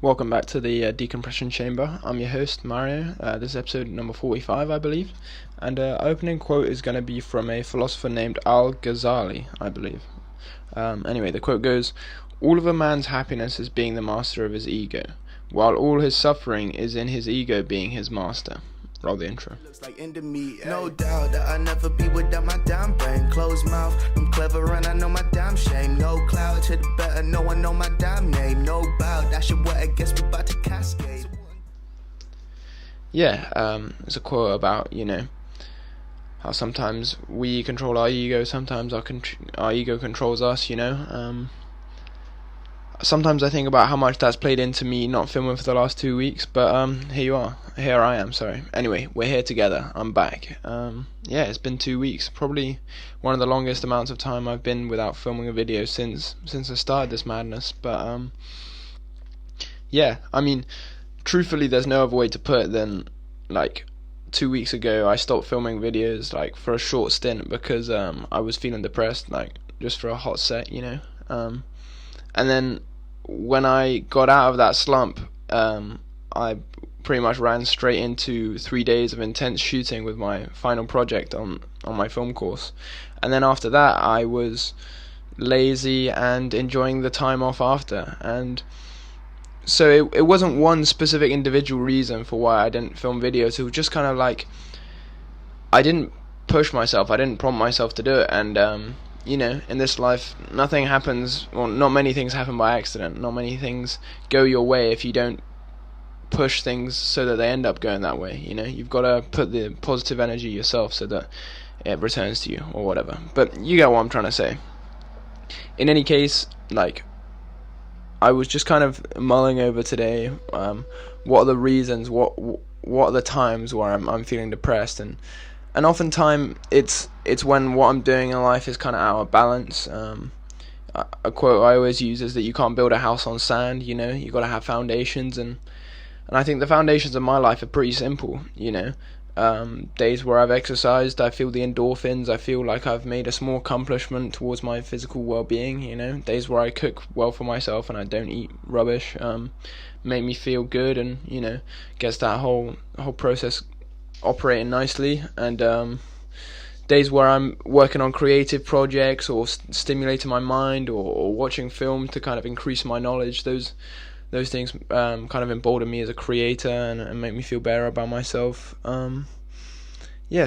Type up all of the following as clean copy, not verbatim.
Welcome back to the Decompression Chamber. I'm your host, Mario. This is episode number 45, I believe. And opening quote is going to be from a philosopher named Al-Ghazali, I believe. Anyway, the quote goes, "All of a man's happiness is being the master of his ego, while all his suffering is in his ego being his master." Roll the intro. Looks like into me, no doubt that I never be without my damn brain. Closed mouth, I'm clever and I know my damn shame. No cloud to the better, no one know my damn name. No bout, that shit what I guess we about to cascade. Yeah, it's a quote about, how sometimes we control our ego, sometimes our ego controls us, Sometimes I think about how much that's played into me not filming for the last 2 weeks, but here I am, sorry. Anyway, we're here together, I'm back. Yeah, it's been 2 weeks, probably one of the longest amounts of time I've been without filming a video since I started this madness, but yeah, I mean, truthfully there's no other way to put it than, 2 weeks ago I stopped filming videos, for a short stint because I was feeling depressed, just for a hot set, and then when I got out of that slump, I pretty much ran straight into 3 days of intense shooting with my final project on my film course. And then after that, I was lazy and enjoying the time off after. And so it wasn't one specific individual reason for why I didn't film videos. It was just kind of I didn't push myself, I didn't prompt myself to do it. And in this life, nothing happens, well, not many things happen by accident. Not many things go your way if you don't push things so that they end up going that way. You've got to put the positive energy yourself so that it returns to you or whatever. But you get what I'm trying to say. In any case, I was just kind of mulling over today. What are the reasons? What are the times where I'm feeling depressed? And oftentimes it's when what I'm doing in life is kind of out of balance. A quote I always use is that you can't build a house on sand. You got to have foundations, and I think the foundations of my life are pretty simple. Days where I've exercised, I feel the endorphins. I feel like I've made a small accomplishment towards my physical well-being. Days where I cook well for myself and I don't eat rubbish, make me feel good, and gets that whole process operating nicely. And days where I'm working on creative projects or stimulating my mind or watching film to kind of increase my knowledge, those things kind of embolden me as a creator and make me feel better about myself.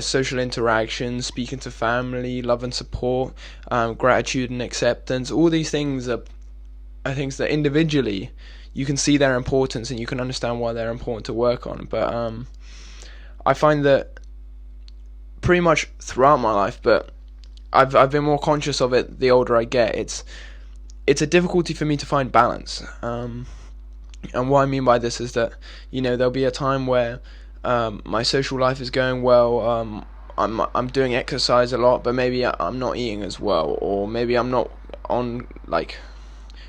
Social interactions, speaking to family, love and support, gratitude and acceptance, all these things are things that individually you can see their importance and you can understand why they're important to work on. But I find that pretty much throughout my life, but I've been more conscious of it the older I get. It's a difficulty for me to find balance. And what I mean by this is that there'll be a time where my social life is going well. I'm doing exercise a lot, but maybe I'm not eating as well, or maybe I'm not on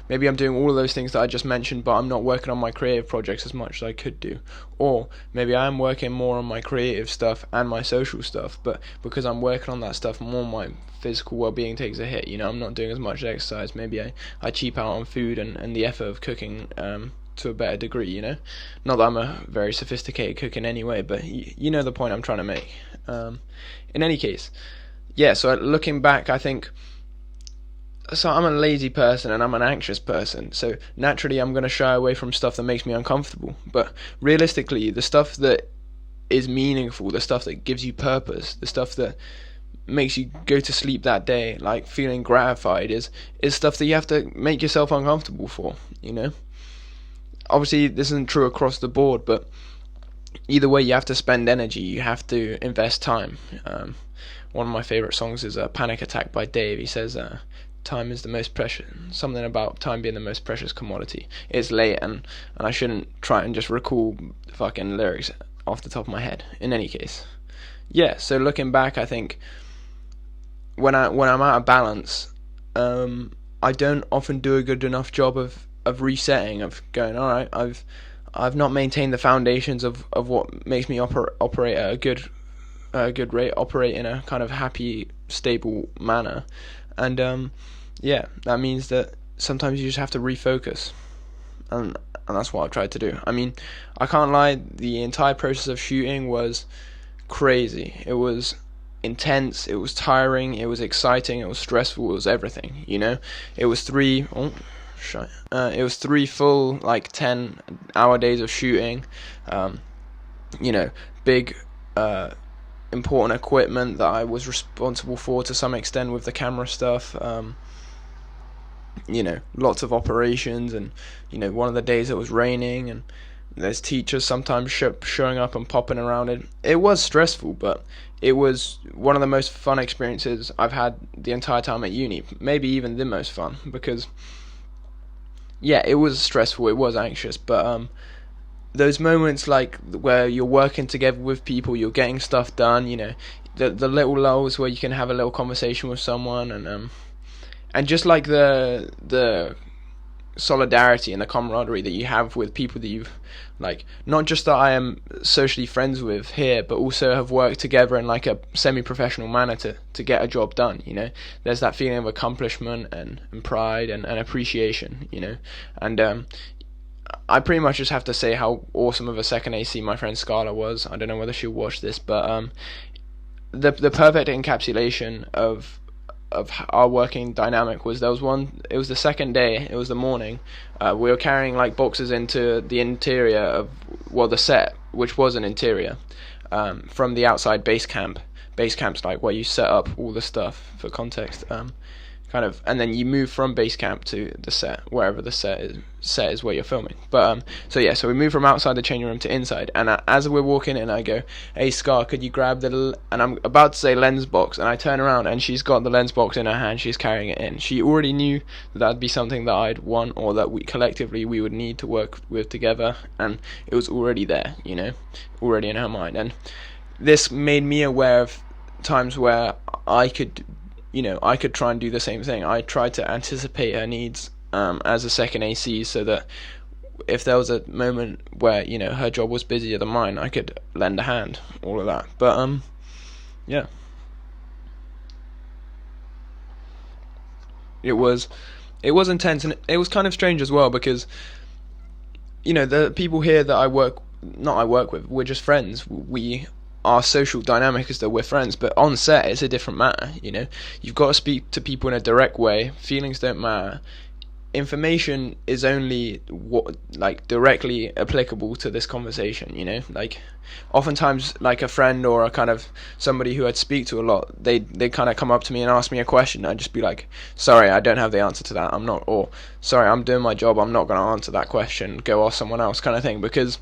maybe I'm doing all of those things that I just mentioned, but I'm not working on my creative projects as much as I could do. Or maybe I am working more on my creative stuff and my social stuff, but because I'm working on that stuff more, my physical well-being takes a hit. I'm not doing as much exercise. Maybe I cheap out on food and the effort of cooking to a better degree, Not that I'm a very sophisticated cook in any way, but you know the point I'm trying to make. In any case, yeah, so looking back, I think, so I'm a lazy person and I'm an anxious person, so naturally I'm going to shy away from stuff that makes me uncomfortable. But realistically, the stuff that is meaningful, the stuff that gives you purpose, the stuff that makes you go to sleep that day feeling gratified is stuff that you have to make yourself uncomfortable for. Obviously this isn't true across the board, but either way you have to spend energy, you have to invest time. One of my favorite songs is Panic Attack by Dave. He says time is the most precious, something about time being the most precious commodity. It's late and I shouldn't try and just recall fucking lyrics off the top of my head. In any case, yeah, so looking back, I think when I'm out of balance, I don't often do a good enough job of resetting, of going, alright, I've not maintained the foundations of what makes me operate at a good rate, operate in a kind of happy, stable manner. And yeah, that means that sometimes you just have to refocus. And and that's what I've tried to do. I mean, I can't lie, the entire process of shooting was crazy. It was intense, it was tiring, it was exciting, it was stressful, it was everything, you know. It was it was 3 full, like, 10-hour days of shooting, you know, big, important equipment that I was responsible for to some extent with the camera stuff, you know, lots of operations, and, you know, one of the days it was raining, and there's teachers sometimes showing up and popping around. It was stressful, but it was one of the most fun experiences I've had the entire time at uni, maybe even the most fun, because, yeah, it was stressful, it was anxious, but, those moments, like, where you're working together with people, you're getting stuff done, you know, the little lulls where you can have a little conversation with someone, and just, like, the solidarity and the camaraderie that you have with people that you've, like, not just that I am socially friends with here, but also have worked together in, like, a semi-professional manner to get a job done, you know. There's that feeling of accomplishment and pride and appreciation, you know. And I pretty much just have to say how awesome of a second AC my friend Scarlett was. I don't know whether she'll watch this, but the perfect encapsulation of our working dynamic was, it was the second day, it was the morning, we were carrying, like, boxes into the interior of, well, the set, which was an interior, from the outside base camp. Base camp's like where you set up all the stuff, for context, kind of, and then you move from base camp to the set, wherever the set is where you're filming. But so we move from outside the changing room to inside, and as we're walking in, I go, "Hey Scar, could you grab and I'm about to say lens box, and I turn around and she's got the lens box in her hand, she's carrying it in. She already knew that'd be something that I'd want, or that we collectively would need to work with together, and it was already there, you know, already in her mind. And this made me aware of times where I could try and do the same thing. I tried to anticipate her needs as a second AC, so that if there was a moment where, you know, her job was busier than mine, I could lend a hand, all of that. But yeah, it was intense, and it was kind of strange as well, because, you know, the people here that I work with, we're just friends. Our social dynamic is that we're friends, but on set it's a different matter, you know. You've got to speak to people in a direct way. Feelings don't matter. Information is only directly applicable to this conversation, you know. Like, oftentimes, like, a friend or a kind of somebody who I'd speak to a lot, they kind of come up to me and ask me a question, I'd just be like, sorry, I don't have the answer to that, or sorry, I'm doing my job, I'm not going to answer that question, go ask someone else, kind of thing, because,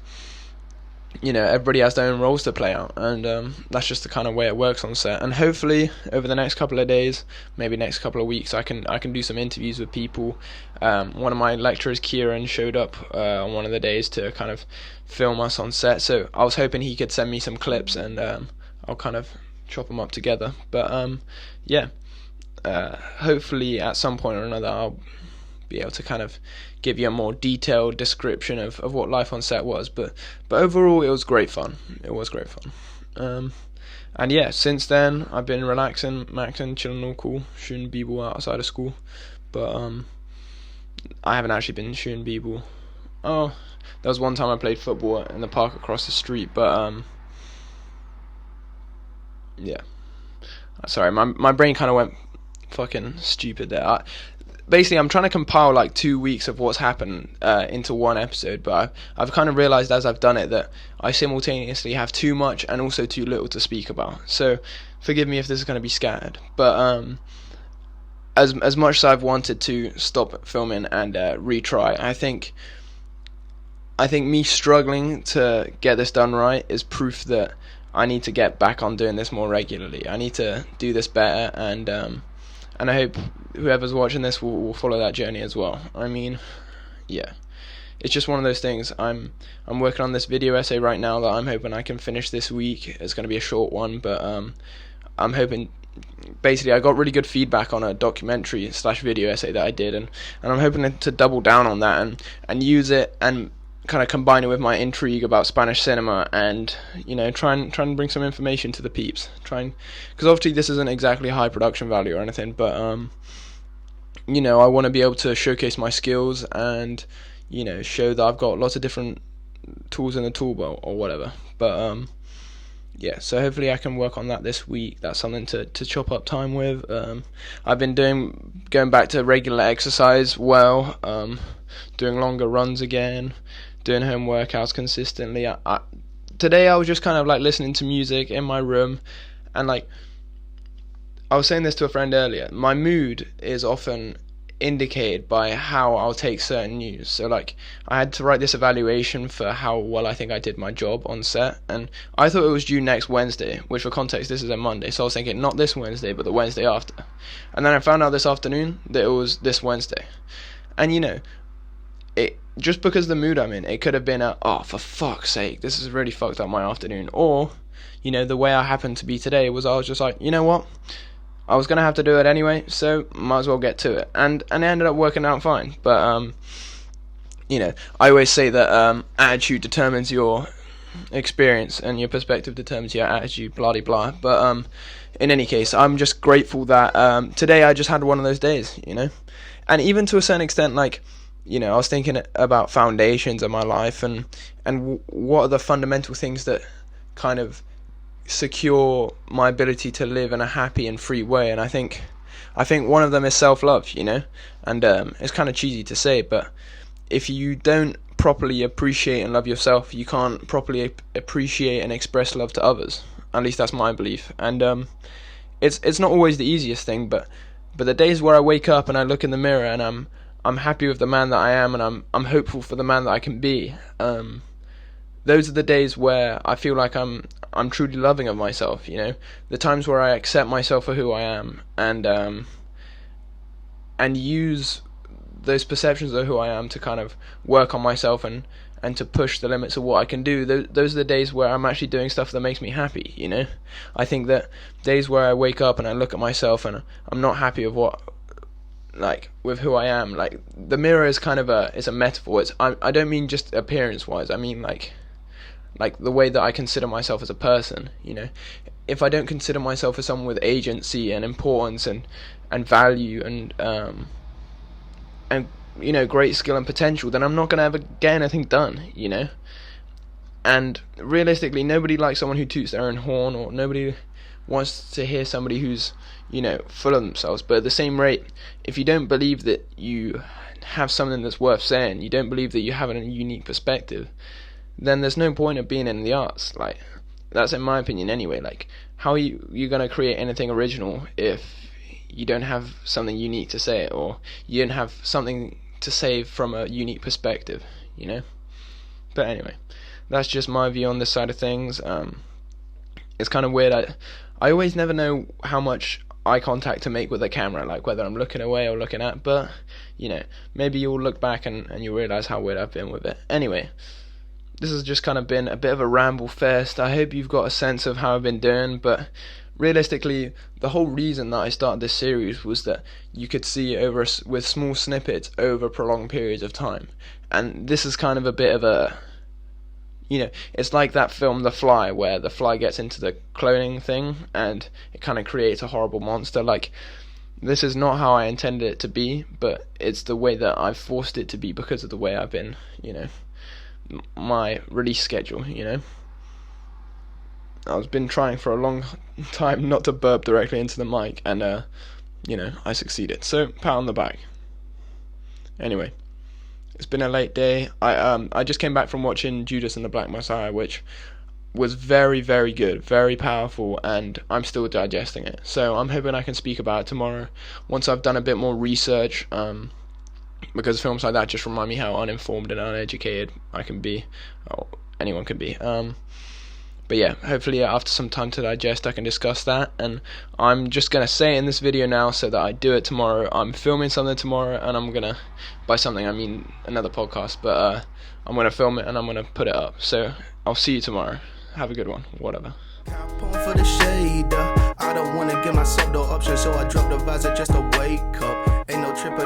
you know, everybody has their own roles to play out, and that's just the kind of way it works on set. And hopefully over the next couple of days, maybe next couple of weeks, I can do some interviews with people. One of my lecturers, Kieran, showed up on one of the days to kind of film us on set, so I was hoping he could send me some clips, and I'll kind of chop them up together. But yeah, hopefully at some point or another I'll be able to kind of give you a more detailed description of what life on set was, but overall it was great fun. And yeah, since then I've been relaxing, maxing, chilling, all cool, shooting b-ball outside of school, but I haven't actually been shooting b-ball. Oh, there was one time I played football in the park across the street, but yeah, sorry, my brain kind of went fucking stupid there. Basically, I'm trying to compile like 2 weeks of what's happened into one episode, but I've kind of realised as I've done it that I simultaneously have too much and also too little to speak about. So forgive me if this is going to be scattered. But as much as I've wanted to stop filming and retry, I think me struggling to get this done right is proof that I need to get back on doing this more regularly. I need to do this better, and I hope whoever's watching this will follow that journey as well. I mean, yeah, it's just one of those things. I'm working on this video essay right now that I'm hoping I can finish this week. It's going to be a short one, but I'm hoping. Basically, I got really good feedback on a documentary / video essay that I did, and I'm hoping to double down on that and use it and kind of combine it with my intrigue about Spanish cinema, and, you know, try and bring some information to the peeps. Because obviously this isn't exactly high production value or anything, but you know, I want to be able to showcase my skills and, show that I've got lots of different tools in the tool belt or whatever. But yeah, so hopefully I can work on that this week. That's something to chop up time with. I've been going back to regular exercise, doing longer runs again, doing home workouts consistently. Today I was just kind of like listening to music in my room, and like I was saying this to a friend earlier, my mood is often indicated by how I'll take certain news. So like I had to write this evaluation for how well I think I did my job on set, and I thought it was due next Wednesday, which for context this is a Monday, so I was thinking not this Wednesday but the Wednesday after, and then I found out this afternoon that it was this Wednesday. And it just because the mood I'm in, it could have been for fuck's sake, this has really fucked up my afternoon, or the way I happened to be today was I was just like, you know what, I was going to have to do it anyway, so might as well get to it. And it ended up working out fine. But, I always say that attitude determines your experience and your perspective determines your attitude, blah, blah, blah. But in any case, I'm just grateful that today I just had one of those days, And even to a certain extent, like, I was thinking about foundations of my life and what are the fundamental things that kind of secure my ability to live in a happy and free way, and I think one of them is self-love, and it's kind of cheesy to say, but if you don't properly appreciate and love yourself, you can't properly appreciate and express love to others. At least that's my belief, and it's not always the easiest thing, but the days where I wake up and I look in the mirror and I'm happy with the man that I am, and I'm hopeful for the man that I can be, those are the days where I feel like I'm truly loving of myself, the times where I accept myself for who I am, and use those perceptions of who I am to kind of work on myself and to push the limits of what I can do. Those are the days where I'm actually doing stuff that makes me happy, I think that days where I wake up and I look at myself and I'm not happy with who I am, like the mirror is kind of it's a metaphor. I don't mean just appearance wise, I mean like the way that I consider myself as a person, If I don't consider myself as someone with agency and importance and value and great skill and potential, then I'm not going to ever get anything done, And realistically, nobody likes someone who toots their own horn, or nobody wants to hear somebody who's, full of themselves. But at the same rate, if you don't believe that you have something that's worth saying, you don't believe that you have a unique perspective, then there's no point of being in the arts. Like, that's in my opinion anyway. Like, how are you going to create anything original if you don't have something unique to say, or you don't have something to say from a unique perspective, But anyway, that's just my view on this side of things. It's kind of weird. I always never know how much eye contact to make with a camera, like whether I'm looking away or looking at, but maybe you'll look back and you'll realise how weird I've been with it. Anyway, this has just kind of been a bit of a ramble fest. I hope you've got a sense of how I've been doing, but realistically, the whole reason that I started this series was that you could see with small snippets over prolonged periods of time. And this is kind of a bit of a, it's like that film The Fly, where the fly gets into the cloning thing and it kind of creates a horrible monster. Like, this is not how I intended it to be, but it's the way that I've forced it to be because of the way I've been, my release schedule, I've been trying for a long time not to burp directly into the mic, and I succeeded, so pat on the back. Anyway, it's been a late day. I just came back from watching Judas and the Black Messiah, which was very, very good, very powerful, and I'm still digesting it, so I'm hoping I can speak about it tomorrow once I've done a bit more research, because films like that just remind me how uninformed and uneducated I can be, or anyone can be. But yeah, hopefully after some time to digest I can discuss that, and I'm just going to say in this video now so that I do it tomorrow. I'm filming something tomorrow, and I'm going to, by something I mean another podcast, but I'm going to film it and I'm going to put it up, so I'll see you tomorrow. Have a good one, whatever. For the shade, I don't wanna give myself no option, so I drop the visor just to wake up. Ain't no tripping.